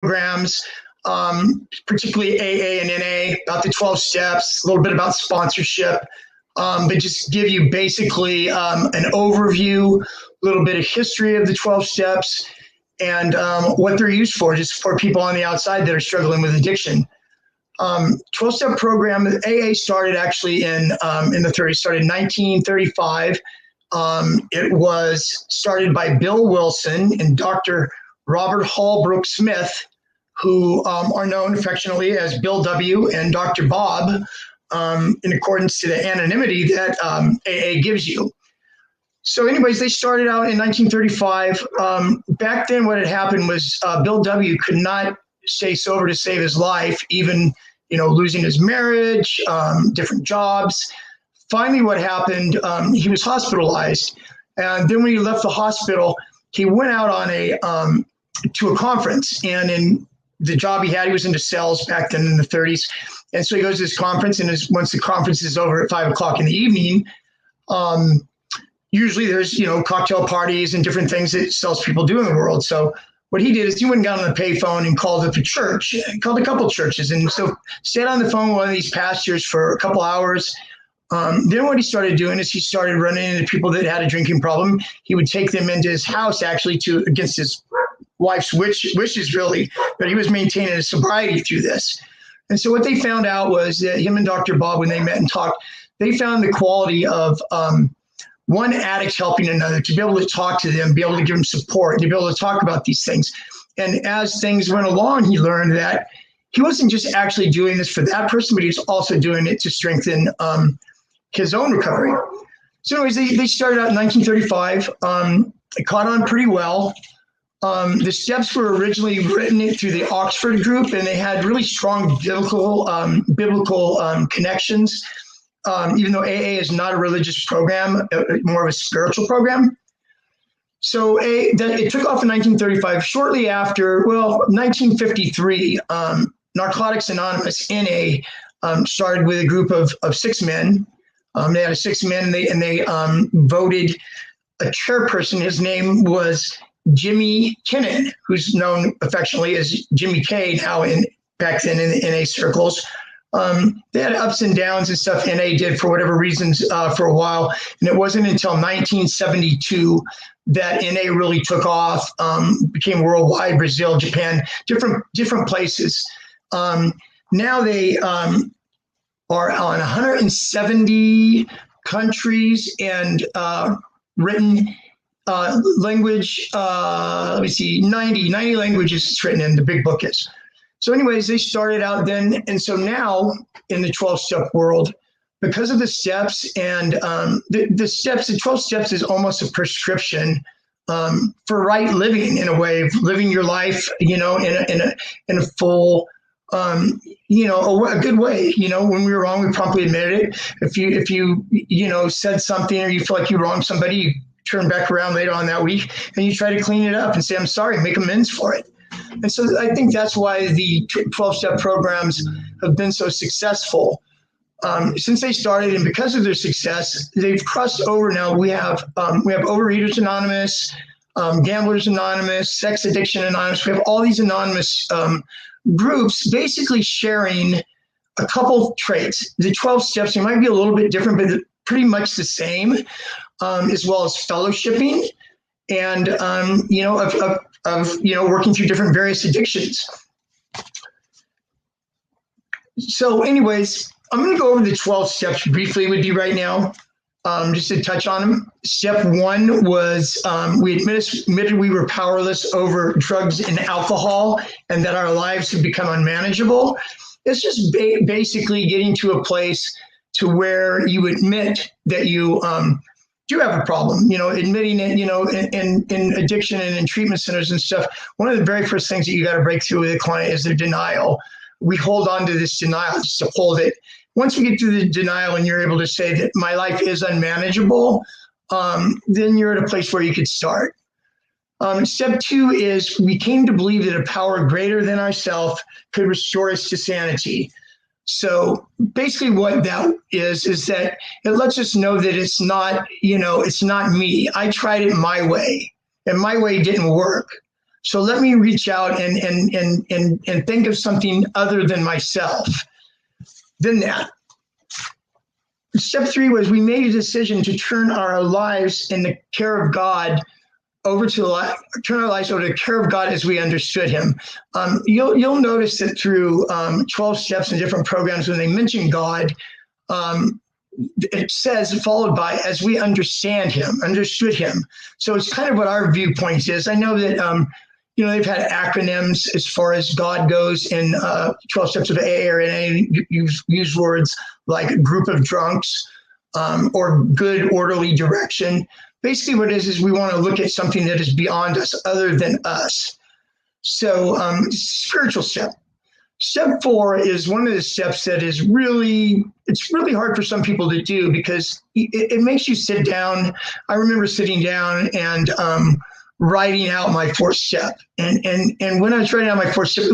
programs, particularly AA and NA, about the 12 steps, a little bit about sponsorship, but just give you basically an overview, a little bit of history of the 12 steps, and what they're used for, just for people on the outside that are struggling with addiction. 12-step program, AA started actually in the 30s, started in 1935. It was started by Bill Wilson and Dr. Robert Holbrook Smith, who are known affectionately as Bill W. and Dr. Bob, in accordance to the anonymity that AA gives you. So anyways, they started out in 1935. Back then what had happened was Bill W. could not stay sober to save his life, even losing his marriage, different jobs. Finally, what happened, he was hospitalized. And then when he left the hospital, he went out on to a conference. And in the job he had, he was into sales back then in the 30s. And so he goes to this conference, and once the conference is over at 5 o'clock in the evening, usually there's, cocktail parties and different things that salespeople do in the world. So what he did is he went down on the payphone and called up a church, called a couple of churches, and so stayed on the phone with one of these pastors for a couple hours. Then what he started doing is he started running into people that had a drinking problem. He would take them into his house, actually, against his wife's wishes, really, but he was maintaining his sobriety through this. And so what they found out was that him and Dr. Bob, when they met and talked, they found the quality of one addict helping another, to be able to talk to them, be able to give them support, to be able to talk about these things. And as things went along, he learned that he wasn't just actually doing this for that person, but he was also doing it to strengthen his own recovery. So anyways, they started out in 1935. It caught on pretty well. The steps were originally written through the Oxford group, and they had really strong biblical connections. Even though AA is not a religious program, more of a spiritual program. So it took off in 1935. Shortly after, 1953, Narcotics Anonymous, NA, started with a group of 6 men. They had 6 men, and they voted a chairperson. His name was Jimmy Kinnan, who's known affectionately as Jimmy K now back then in the NA circles. They had ups and downs and stuff NA did for whatever reasons for a while. And it wasn't until 1972 that NA really took off, became worldwide, Brazil, Japan, different places. Now they are on 170 countries and written language, 90 languages it's written in, the big book is. So anyways, they started out then. And so now in the 12-step world, because of the steps and the 12 steps is almost a prescription for right living, in a way of living your life, in a full, a good way. When we were wrong, we promptly admitted it. If you said something or you feel like you wronged somebody, you turn back around later on that week and you try to clean it up and say, I'm sorry, make amends for it. And so I think that's why the 12-step programs have been so successful. Since they started, and because of their success, they've crossed over now. We have Overeaters Anonymous, Gamblers Anonymous, Sex Addiction Anonymous. We have all these anonymous groups basically sharing a couple traits. The 12 steps, they might be a little bit different, but they're pretty much the same, as well as fellowshipping and, working through different various addictions. So anyways, I'm going to go over the 12 steps briefly with you right now, just to touch on them. Step 1 was we admitted we were powerless over drugs and alcohol and that our lives had become unmanageable. It's just basically getting to a place to where you admit that you do have a problem, admitting it, in addiction and in treatment centers and stuff. One of the very first things that you got to break through with a client is their denial. We hold on to this denial just to hold it. Once we get through the denial and you're able to say that my life is unmanageable, then you're at a place where you could start. Step 2 is we came to believe that a power greater than ourselves could restore us to sanity. So basically what that is that it lets us know that it's not, it's not me. I tried it my way and my way didn't work. So let me reach out and think of something other than myself. Then that. Step 3 was we made a decision to turn our lives in the care of God over to turn our lives over to the care of God as we understood Him. You'll notice that through 12 steps in different programs, when they mention God, it says followed by as we understood Him. So it's kind of what our viewpoint is. I know that they've had acronyms as far as God goes in 12 steps of AA or NA. Use words like group of drunks or good orderly direction. Basically what it is we want to look at something that is beyond us, other than us. So spiritual step. Step 4 is one of the steps that is really hard for some people to do because it makes you sit down. I remember sitting down and writing out my 4th step. And when I was writing out my 4th step,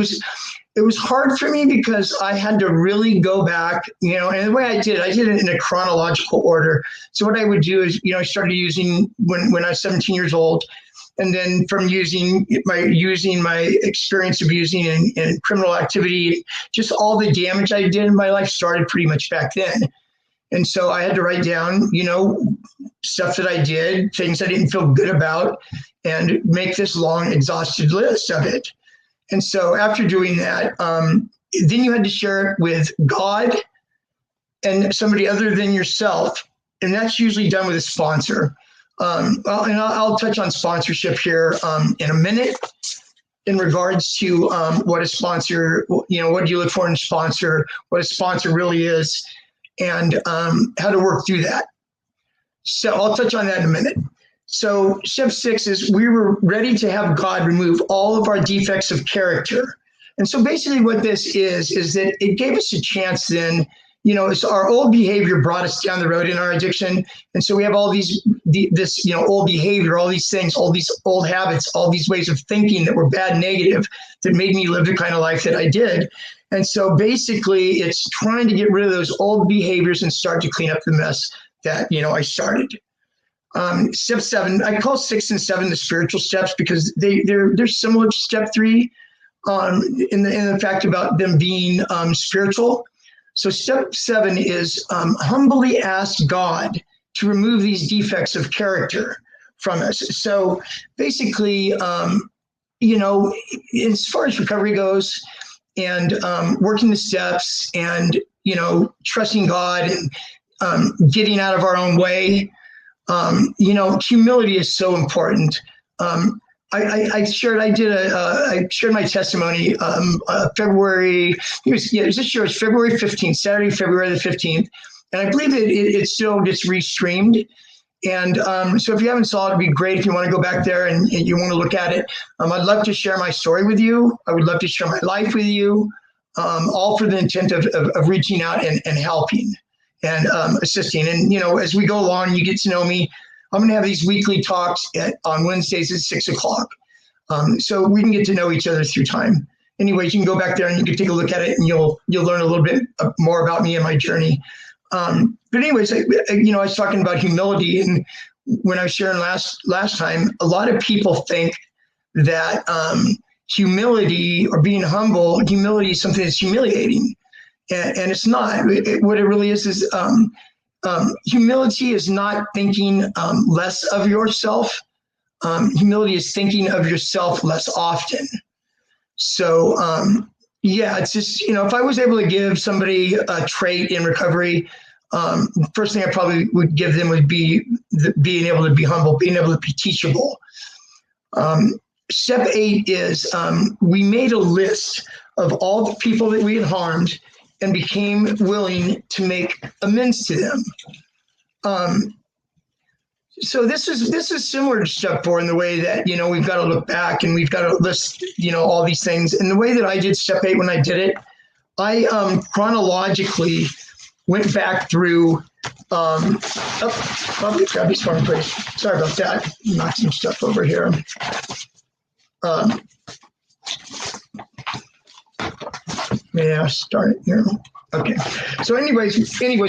it was hard for me because I had to really go back, and the way I did it in a chronological order. So what I would do is, I started using when I was 17 years old. And then from using my experience of using in criminal activity, just all the damage I did in my life started pretty much back then. And so I had to write down, stuff that I did, things I didn't feel good about, and make this long, exhaustive list of it. And so after doing that, then you had to share it with God and somebody other than yourself. And that's usually done with a sponsor. I'll touch on sponsorship here in a minute in regards to what a sponsor, what do you look for in a sponsor, what a sponsor really is, and how to work through that. So I'll touch on that in a minute. So step 6 is we were ready to have God remove all of our defects of character. And so basically what this is that it gave us a chance then. It's our old behavior brought us down the road in our addiction. And so we have all this old behavior, all these things, all these old habits, all these ways of thinking that were bad, negative, that made me live the kind of life that I did. And so basically it's trying to get rid of those old behaviors and start to clean up the mess that, I started. Step 7, I call 6 and 7 the spiritual steps because they're similar to step 3 in the fact about them being spiritual. So step 7 is humbly ask God to remove these defects of character from us. So basically, as far as recovery goes and working the steps and, trusting God and getting out of our own way, humility is so important. I shared my testimony February. It was this year. It's February 15th, Saturday, February the 15th, and I believe it still gets restreamed. And so if you haven't saw it, it'd be great if you want to go back there and you want to look at it. I'd love to share my story with you. I would love to share my life with you, all for the intent of reaching out and helping and assisting. And as we go along, you get to know me. I'm going to have these weekly talks on Wednesdays at 6 o'clock. So we can get to know each other through time. Anyways, you can go back there and you can take a look at it and you'll learn a little bit more about me and my journey. But anyways, I was talking about humility, and when I was sharing last time, a lot of people think that humility or being humble, humility is something that's humiliating. And it's not. What it really is humility is not thinking less of yourself. Humility is thinking of yourself less often. So, it's just, if I was able to give somebody a trait in recovery, first thing I probably would give them would be being able to be humble, being able to be teachable. Step 8 is we made a list of all the people that we had harmed and became willing to make amends to them. So this is similar to step 4 in the way that, we've got to look back and we've got to list, all these things. And the way that I did step 8 when I did it, I chronologically went back through, probably grab this one, please. Sorry about that. Knock some stuff over here. Yeah, start it here. Okay. So anyways,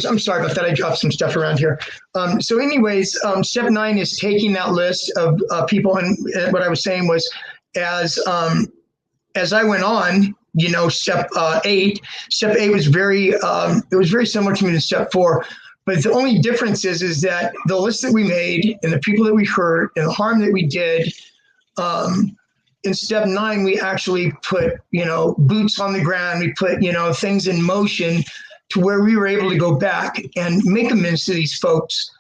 I'm sorry about that. I dropped some stuff around here. Step 9 is taking that list of people. And what I was saying was, as I went on, step 8 was very similar to me to step 4. But the only difference is that the list that we made and the people that we hurt and the harm that we did, in step 9, we actually put, boots on the ground. We put, things in motion to where we were able to go back and make amends to these folks.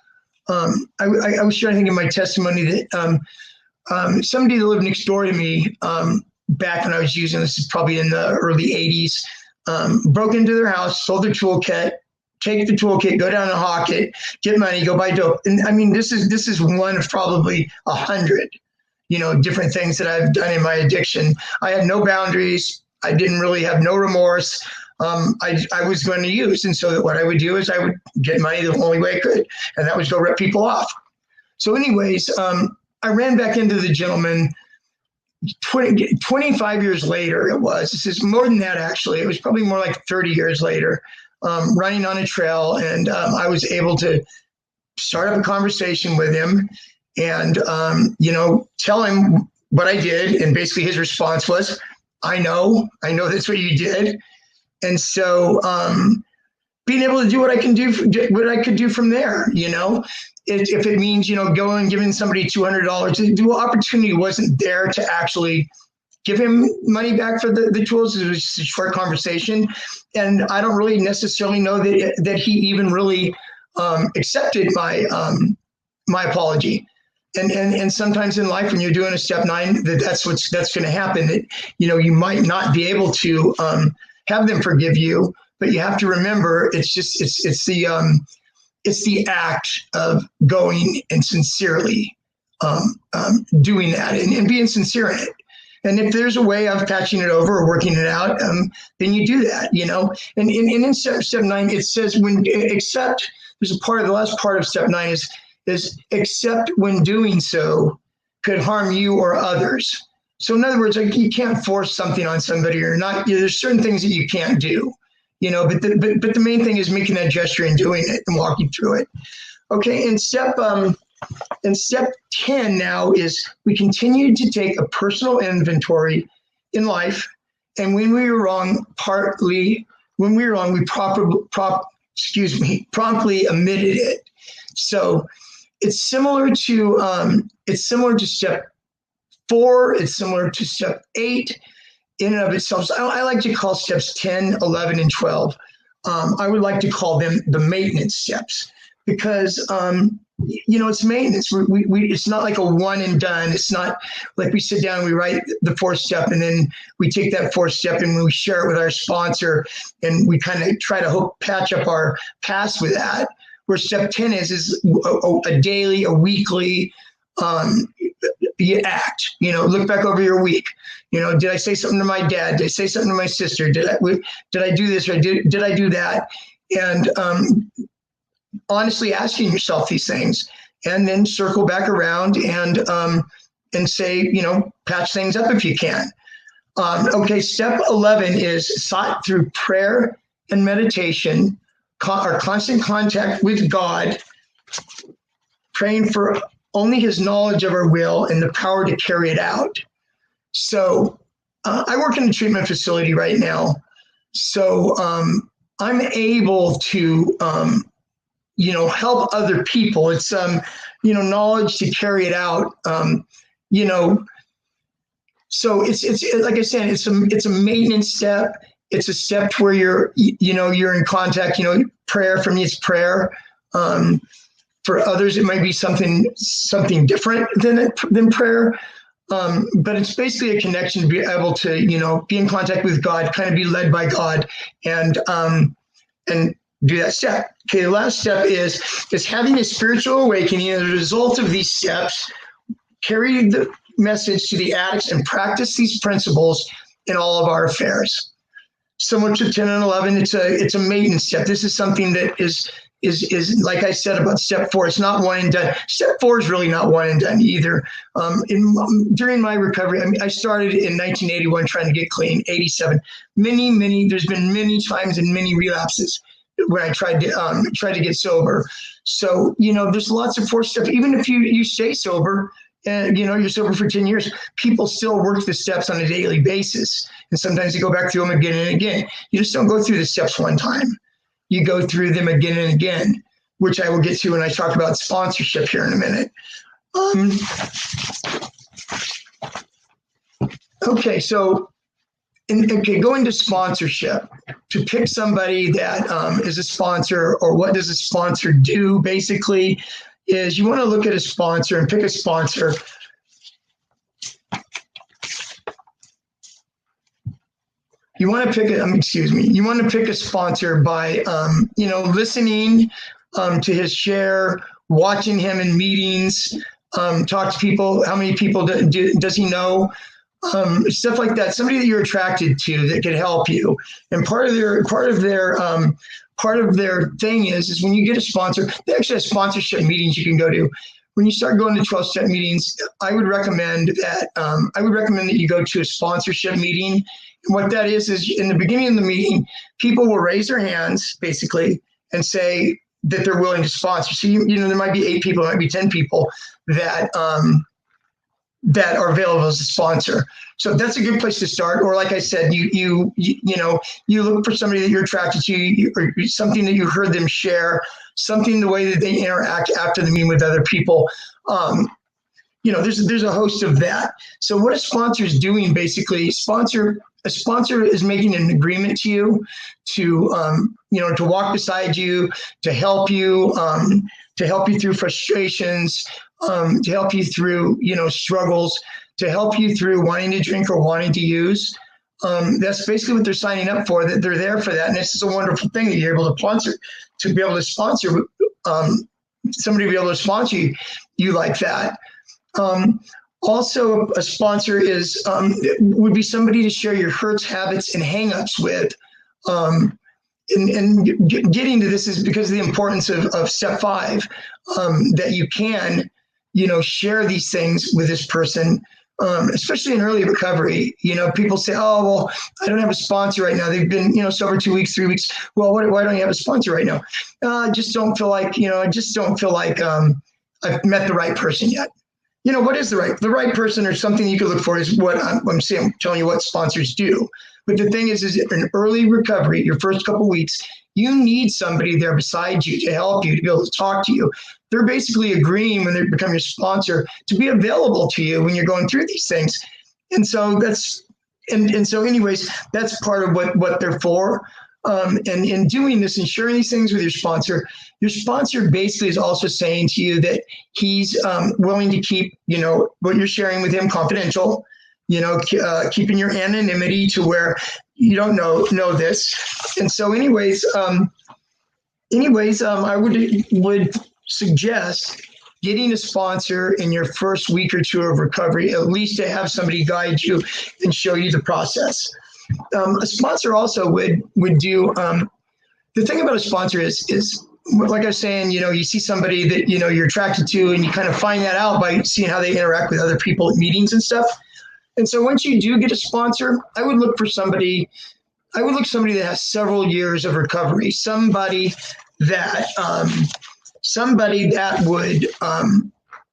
I was trying to think in my testimony that somebody that lived next door to me, back when I was using this, is probably in the early 80s, broke into their house, sold their toolkit, take the toolkit, go down and hawk it, get money, go buy dope. And I mean, this is one of probably 100, different things that I've done in my addiction. I had no boundaries. I didn't really have no remorse. I was going to use. And so what I would do is I would get money the only way I could, and that was go rip people off. So anyways, I ran back into the gentleman 25 years later. This is more than that, actually. It was probably more like 30 years later. Running on a trail, and I was able to start up a conversation with him and, tell him what I did. And basically his response was, I know that's what you did. And so being able to do what I could do from there, if it means, going and giving somebody $200, the opportunity wasn't there to actually give him money back for the tools. It was just a short conversation. And I don't really necessarily know that he even really accepted my apology. And sometimes in life, when you're doing a step 9, that's going to happen. That you might not be able to have them forgive you, but you have to remember it's the act of going and sincerely doing that and being sincere in it. And if there's a way of patching it over or working it out, then you do that, And in step 9, it says there's a part of the last part of step 9 is except when doing so could harm you or others. So in other words, you can't force something on somebody or not. There's certain things that you can't do, but the main thing is making that gesture and doing it and walking through it. Okay, and step 10 now is we continue to take a personal inventory in life, and when we were wrong, we promptly admitted it. So it's similar to step 4. It's similar to step 8 in and of itself. So I like to call steps 10, 11, and 12. I would like to call them the maintenance steps because, it's maintenance. It's not like a one and done. It's not like we sit down and we write the 4th step and then we take that 4th step and we share it with our sponsor and we kind of try to patch up our past with that. Where step 10 is a daily, a weekly act. Look back over your week. Did I say something to my dad? Did I say something to my sister? Did I do this or did I do that? And honestly asking yourself these things, and then circle back around and say, patch things up if you can. Okay, step 11 is sought through prayer and meditation, our constant contact with God, praying for only his knowledge of our will and the power to carry it out. So I work in a treatment facility right now. So I'm able to, help other people. It's, knowledge to carry it out. So it's like I said, it's a maintenance step. It's a step where you're in contact, prayer. For me, it's prayer. For others, it might be something different than prayer. But it's basically a connection to be able to, be in contact with God, kind of be led by God and do that step. Okay. The last step is having a spiritual awakening. As a result of these steps, carry the message to the addicts and practice these principles in all of our affairs. Similar to 10 and 11, it's a maintenance step. This is something that is like I said about step 4, it's not one and done. Step 4 is really not one and done either. During my recovery, I started in 1981 trying to get clean, 87. There's been many times and many relapses when I tried to get sober. So, there's lots of 4 steps. Even if you stay sober and you're sober for 10 years, people still work the steps on a daily basis. And sometimes you go back through them again and again. You just don't go through the steps one time. You go through them again and again, which I will get to when I talk about sponsorship here in a minute. Okay, so going to sponsorship, to pick somebody that is a sponsor, or what does a sponsor do, basically, is you want to look at a sponsor and pick a sponsor. You want to pick you want to pick a sponsor by, listening to his share, watching him in meetings, talk to people. How many people does he know? Stuff like that. Somebody that you're attracted to that could help you. And part of their thing is when you get a sponsor, they actually have sponsorship meetings you can go to. When you start going to 12-step meetings, I would recommend that you go to a sponsorship meeting. And what that is in the beginning of the meeting, people will raise their hands basically and say that they're willing to sponsor. So there might be 8 people, there might be 10 people that are available as a sponsor. So that's a good place to start. Or like I said, you look for somebody that you're attracted to, or something that you heard them share, something the way that they interact after the meeting with other people. There's a host of that. So what a sponsor is doing, basically, a sponsor is making an agreement to you to walk beside you, to help you through frustrations, to help you through, struggles, to help you through wanting to drink or wanting to use. That's basically what they're signing up for, that they're there for that. And this is a wonderful thing that you're able to sponsor, somebody to be able to sponsor you like that. Also, a sponsor would be somebody to share your hurts, habits, and hangups with. And getting to this is because of the importance of step 5, that you can, share these things with this person, especially in early recovery. People say, oh, well, I don't have a sponsor right now. They've been, sober 2 weeks, 3 weeks. Well, why don't you have a sponsor right now? I just don't feel like, I've met the right person yet. What is the right person, or something you could look for, is what I'm saying. I'm telling you what sponsors do. But the thing is in early recovery, your first couple of weeks, you need somebody there beside you to help you, to be able to talk to you. They're basically agreeing, when they become your sponsor, to be available to you when you're going through these things. And so anyways, that's part of what they're for. And in doing this and sharing these things with your sponsor basically is also saying to you that he's willing to keep, what you're sharing with him confidential, keeping your anonymity to where you don't know this. And so anyways, I would suggest getting a sponsor in your first week or 2 of recovery, at least to have somebody guide you and show you the process. A sponsor also would do, the thing about a sponsor is like I was saying, you see somebody that, you're attracted to, and you kind of find that out by seeing how they interact with other people at meetings and stuff. And so once you do get a sponsor, I would look somebody that has several years of recovery, somebody that would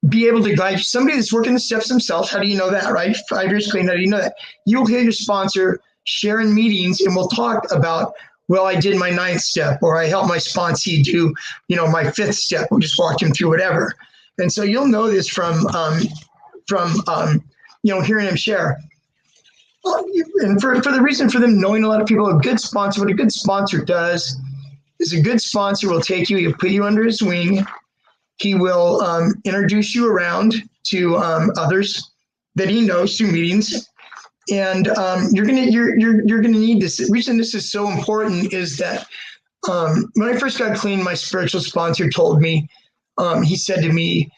be able to guide you, somebody that's working the steps themselves. How do you know that, right? 5 years clean, how do you know that? You'll hear your sponsor share in meetings, and we'll talk about, well, I did my 9th step, or I helped my sponsee do, my 5th step. We'll just walk him through whatever. And so you'll know this from hearing him share. And for the reason for them knowing a lot of people, what a good sponsor does is a good sponsor will take you, he'll put you under his wing. He will introduce you around to others that he knows through meetings. And you're gonna need this. The reason this is so important is that when I first got clean, my spiritual sponsor told me, he said to me,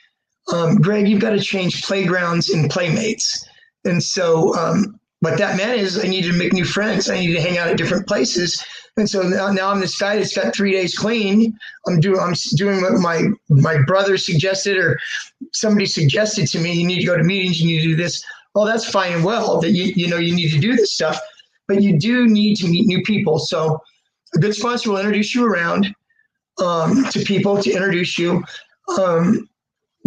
Greg, you've got to change playgrounds and playmates. And so what that meant is I needed to make new friends. I needed to hang out at different places. And so now I'm this guy that's got 3 days clean. I'm doing what my brother suggested, or somebody suggested to me. You need to go to meetings. You need to do this. Well, that's fine and well that you need to do this stuff, but you do need to meet new people. So a good sponsor will introduce you around to people, to introduce you.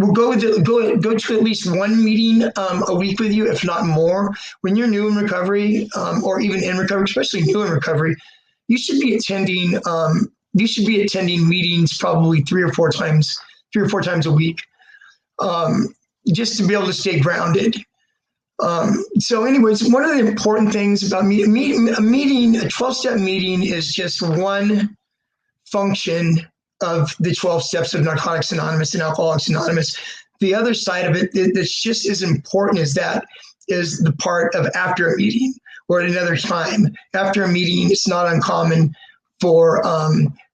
we'll go to at least one meeting a week with you, if not more. When you're new in recovery, or even in recovery, especially new in recovery, you should be attending. You should be attending meetings probably 3 or 4 times a week, just to be able to stay grounded. So anyways, one of the important things about a 12-step meeting is just one function of the 12 steps of Narcotics Anonymous and Alcoholics Anonymous. The other side of it that's just as important as that is the part of after a meeting or at another time. After a meeting, it's not uncommon for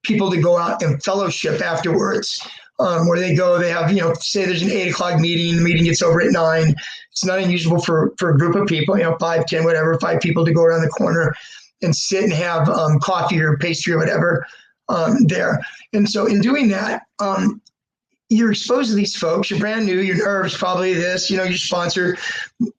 people to go out and fellowship afterwards, where they have, say there's an 8 o'clock meeting, the meeting gets over at 9. It's not unusual for a group of people, 5, 10, whatever, 5 people to go around the corner and sit and have coffee or pastry or whatever there. And so in doing that, you're exposed to these folks. You're brand new. Your nerves, probably this. Your sponsor,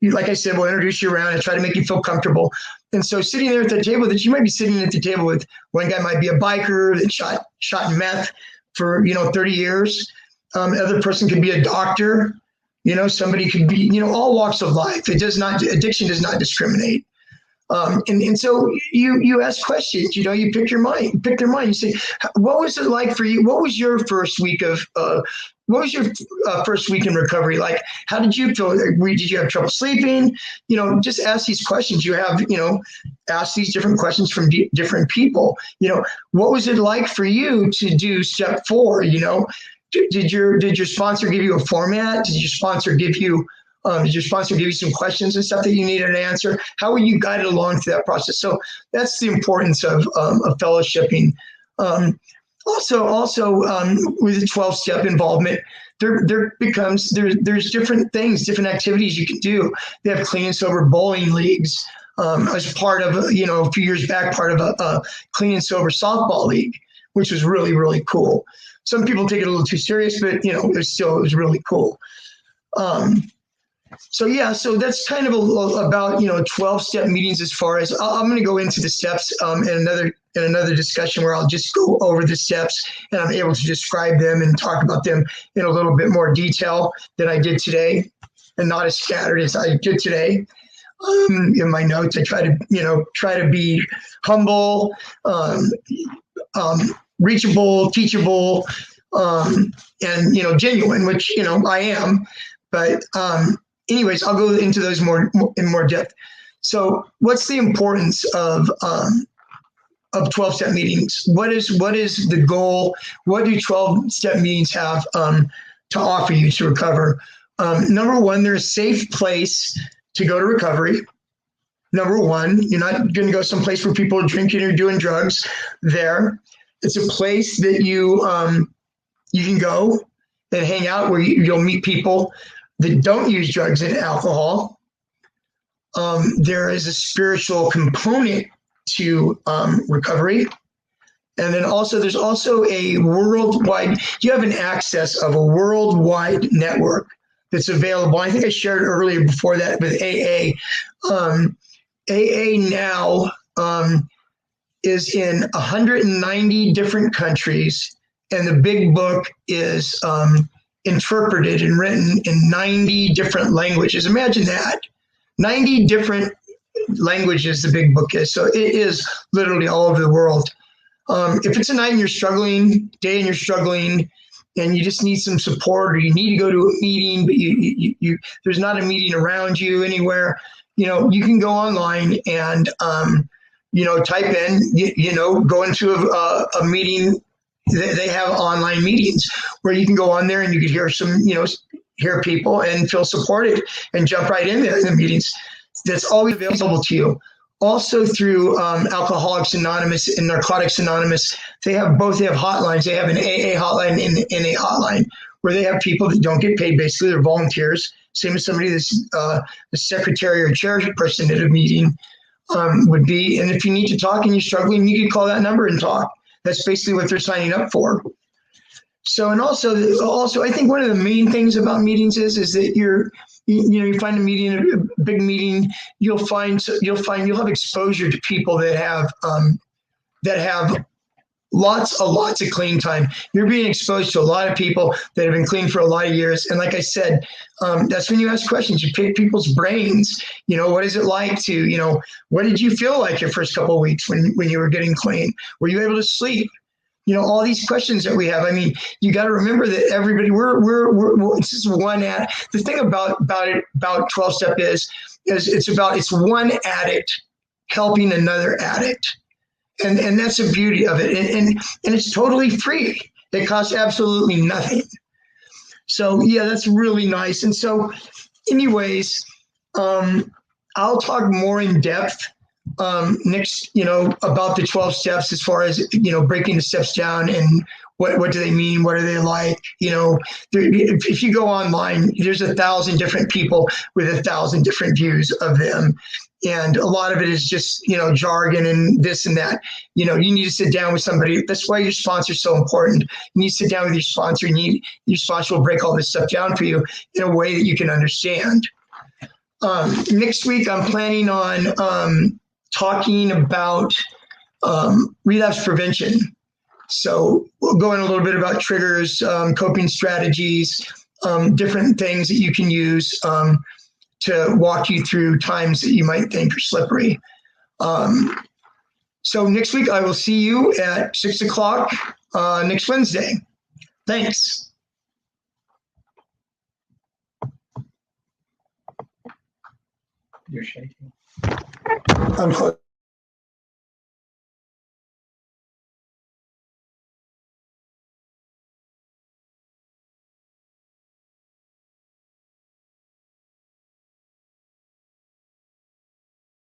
like I said, will introduce you around and try to make you feel comfortable. And so sitting there at the table, that you might be sitting at the table with, one guy might be a biker that shot meth for 30 years. Other person could be a doctor. Somebody could be all walks of life. Addiction does not discriminate. And so you ask questions, you pick their mind. You say, what was it like for you? What was your first week first week in recovery like? How did you feel? Did you have trouble sleeping? Just ask these questions. You have, ask these different questions from different people. What was it like for you to do step 4? Did your sponsor give you a format? Did your sponsor give you some questions and stuff that you needed to answer? How were you guided along through that process? So that's the importance of fellowshipping. Also, with the 12-step involvement, there's different things, different activities you can do. They have clean and sober bowling leagues. As part of a few years back, part of a clean and sober softball league, which was really, really cool. Some people take it a little too serious, but it was really cool. So that's kind of about 12-step meetings. As far as I'm going to go into the steps in another discussion where I'll just go over the steps and I'm able to describe them and talk about them in a little bit more detail than I did today, and not as scattered as I did today. In my notes, I try to be humble, reachable, teachable, and genuine, which I am. But anyways, I'll go into those in more depth. So, what's the importance of 12-step meetings? What is the goal? What do 12-step meetings have to offer you to recover? Number one, they're a safe place to go to recovery. Number one, you're not going to go someplace where people are drinking or doing drugs there. It's a place that you can go and hang out, where you'll meet people that don't use drugs and alcohol. There is a spiritual component to recovery. And then there's also a worldwide, you have an access of a worldwide network that's available. I think I shared earlier before that with AA. AA now is in 190 different countries, and the big book is interpreted and written in 90 different languages. Imagine that. 90 different languages the big book is. So it is literally all over the world. If it's a night and you're struggling, day and you're struggling, and you just need some support, or you need to go to a meeting, but you there's not a meeting around you anywhere, you can go online and type in, go into a meeting. They have online meetings where you can go on there and you can hear hear people and feel supported and jump right in there in the meetings. That's always available to you. Also through Alcoholics Anonymous and Narcotics Anonymous, they have hotlines. They have an AA hotline and an NA hotline, where they have people that don't get paid. Basically, they're volunteers. Same as somebody that's the secretary or chairperson at a meeting would be. And if you need to talk and you're struggling, you can call that number and talk. That's basically what they're signing up for. So, and also, I think one of the main things about meetings is that you find a meeting, a big meeting, you'll have exposure to people that have lots of clean time. You're being exposed to a lot of people that have been clean for a lot of years. And like I said, that's when you ask questions. You pick people's brains. What is it like to, what did you feel like your first couple of weeks when you were getting clean? Were you able to sleep? All these questions that we have. I mean, you got to remember that everybody, this is one ad. The thing about 12-step is it's one addict helping another addict. And that's the beauty of it. And it's totally free. It costs absolutely nothing. So yeah, that's really nice. And so anyways, I'll talk more in depth next, about the 12 steps as far as, breaking the steps down and what do they mean? What are they like? If you go online, there's 1,000 different people with 1,000 different views of them. And a lot of it is just, jargon and this and that. You need to sit down with somebody. That's why your sponsor is so important. You need to sit down with your sponsor. Your sponsor will break all this stuff down for you in a way that you can understand. Next week, I'm planning on talking about relapse prevention. So we'll go in a little bit about triggers, coping strategies, different things that you can use to walk you through times that you might think are slippery. So next week, I will see you at 6 o'clock next Wednesday. Thanks. You're shaking. I'm close.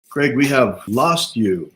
Craig, we have lost you.